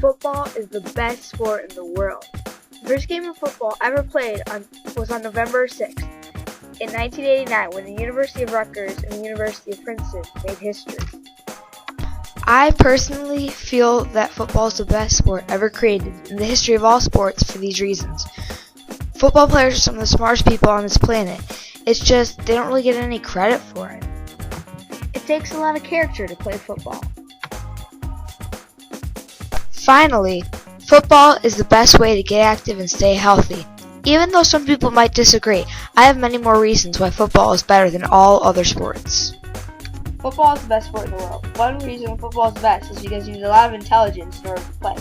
Football is the best sport in the world. The first game of football ever played was on November 6th in 1989 when the University of Rutgers and the University of Princeton made history. I personally feel that football is the best sport ever created in the history of all sports for these reasons. Football players are some of the smartest people on this planet. It's just they don't really get any credit for it. It takes a lot of character to play football. Finally, football is the best way to get active and stay healthy. Even though some people might disagree, I have many more reasons why football is better than all other sports. Football is the best sport in the world. One reason football is best is because you need a lot of intelligence in order to play.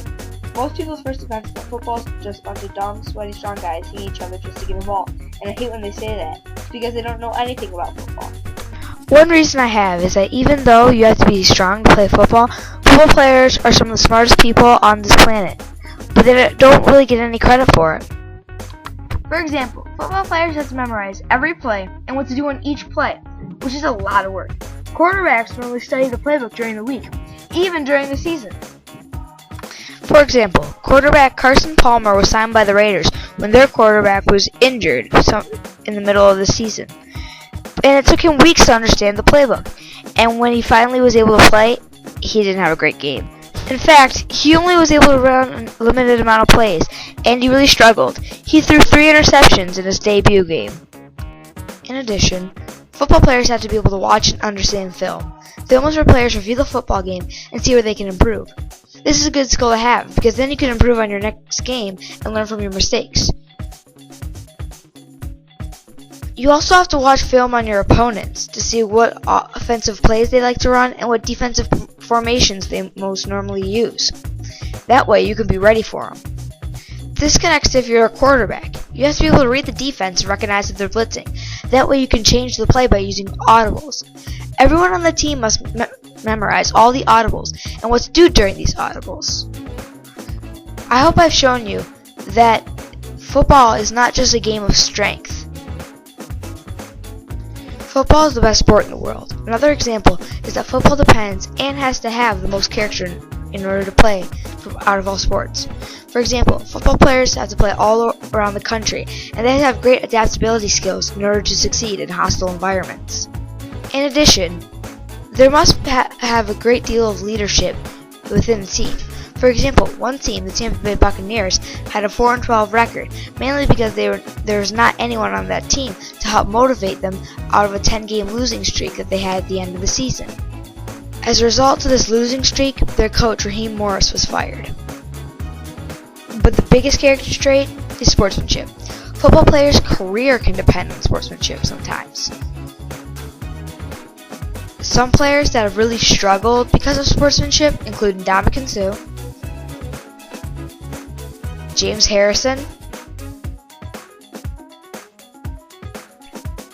Most people's first defense that football is just a bunch of dumb, sweaty, strong guys hitting each other just to get a ball. And I hate when they say that. It's because they don't know anything about football. One reason I have is that even though you have to be strong to play football, football players are some of the smartest people on this planet. But they don't really get any credit for it. For example, football players have to memorize every play and what to do on each play, which is a lot of work. Quarterbacks normally study the playbook during the week, even during the season. For example, quarterback Carson Palmer was signed by the Raiders when their quarterback was injured in the middle of the season. And it took him weeks to understand the playbook. And when he finally was able to play, he didn't have a great game. In fact, he only was able to run a limited amount of plays, and he really struggled. He threw 3 interceptions in his debut game. In addition, football players have to be able to watch and understand film. Film is where players review the football game and see where they can improve. This is a good skill to have, because then you can improve on your next game and learn from your mistakes. You also have to watch film on your opponents to see what offensive plays they like to run and what defensive formations they most normally use. That way you can be ready for them. This connects if you're a quarterback. You have to be able to read the defense and recognize that they're blitzing. That way you can change the play by using audibles. Everyone on the team must memorize all the audibles and what to do during these audibles. I hope I've shown you that football is not just a game of strength. Football is the best sport in the world. Another example is that football depends and has to have the most character in order to play out of all sports. For example, football players have to play all around the country, and they have to have great adaptability skills in order to succeed in hostile environments. In addition, there must have a great deal of leadership within the team. For example, one team, the Tampa Bay Buccaneers, had a 4-12 record, mainly because there was not anyone on that team to help motivate them out of a 10-game losing streak that they had at the end of the season. As a result of this losing streak, their coach, Raheem Morris, was fired. But the biggest character trait is sportsmanship. Football players' career can depend on sportsmanship sometimes. Some players that have really struggled because of sportsmanship include Ndamukong Suh, James Harrison,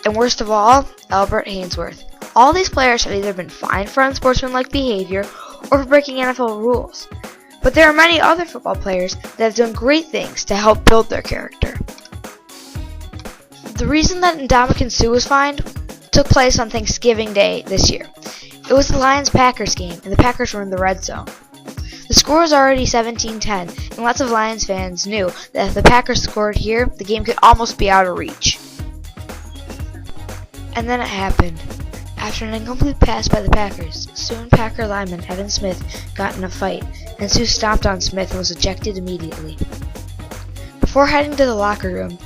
and worst of all, Albert Haynesworth. All these players have either been fined for unsportsmanlike behavior or for breaking NFL rules. But there are many other football players that have done great things to help build their character. The reason that Ndamukong Suh was fined took place on Thanksgiving Day this year. It was the Lions-Packers game, and the Packers were in the red zone. The score was already 17-10, and lots of Lions fans knew that if the Packers scored here, the game could almost be out of reach. And then it happened. After an incomplete pass by the Packers, Suh and Packer lineman Evan Smith got in a fight, and Suh stomped on Smith and was ejected immediately. Before heading to the locker room,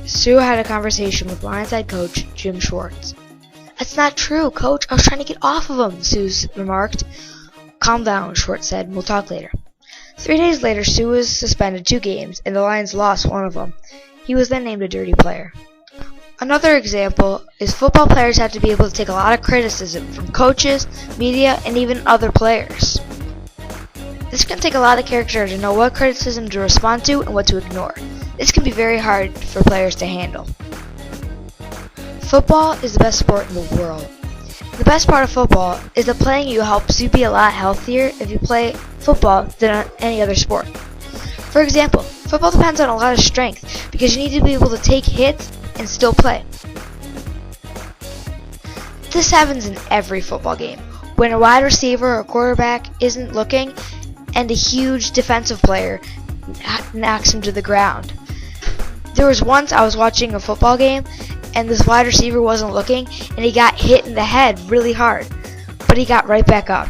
Suh had a conversation with Lions head coach Jim Schwartz. "That's not true, Coach. I was trying to get off of him," Suh remarked. "Calm down," Schwartz said. "We'll talk later." 3 days later, Suh was suspended 2 games, and the Lions lost one of them. He was then named a dirty player. Another example is football players have to be able to take a lot of criticism from coaches, media, and even other players. This can take a lot of character to know what criticism to respond to and what to ignore. This can be very hard for players to handle. Football is the best sport in the world. The best part of football is that playing you helps you be a lot healthier if you play football than any other sport. For example, football depends on a lot of strength because you need to be able to take hits and still play. This happens in every football game. when a wide receiver or quarterback isn't looking and a huge defensive player knocks him to the ground. There was once I was watching a football game and this wide receiver wasn't looking and he got hit in the head really hard, but he got right back up.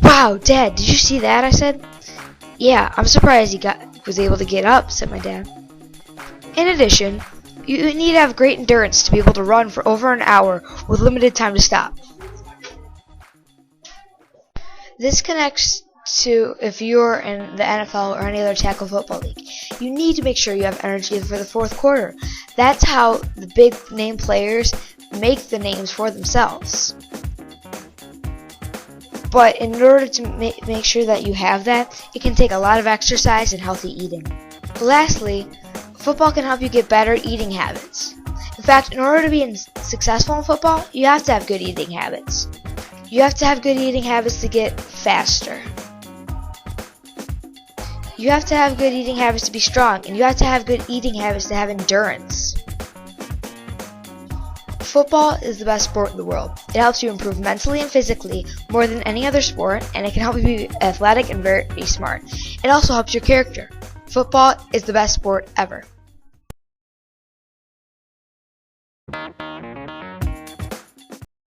"Wow, Dad, did you see that?" I said. "Yeah, I'm surprised he was able to get up," said my dad. In addition, you need to have great endurance to be able to run for over an hour with limited time to stop. This connects to if you're in the NFL or any other tackle football league. You need to make sure you have energy for the fourth quarter. That's how the big name players make the names for themselves. But in order to make sure that you have that, it can take a lot of exercise and healthy eating. Lastly, football can help you get better eating habits. In fact, in order to be successful in football, you have to have good eating habits. You have to have good eating habits to get faster. You have to have good eating habits to be strong, and you have to have good eating habits to have endurance. Football is the best sport in the world. It helps you improve mentally and physically more than any other sport, and it can help you be athletic and very smart. It also helps your character. Football is the best sport ever.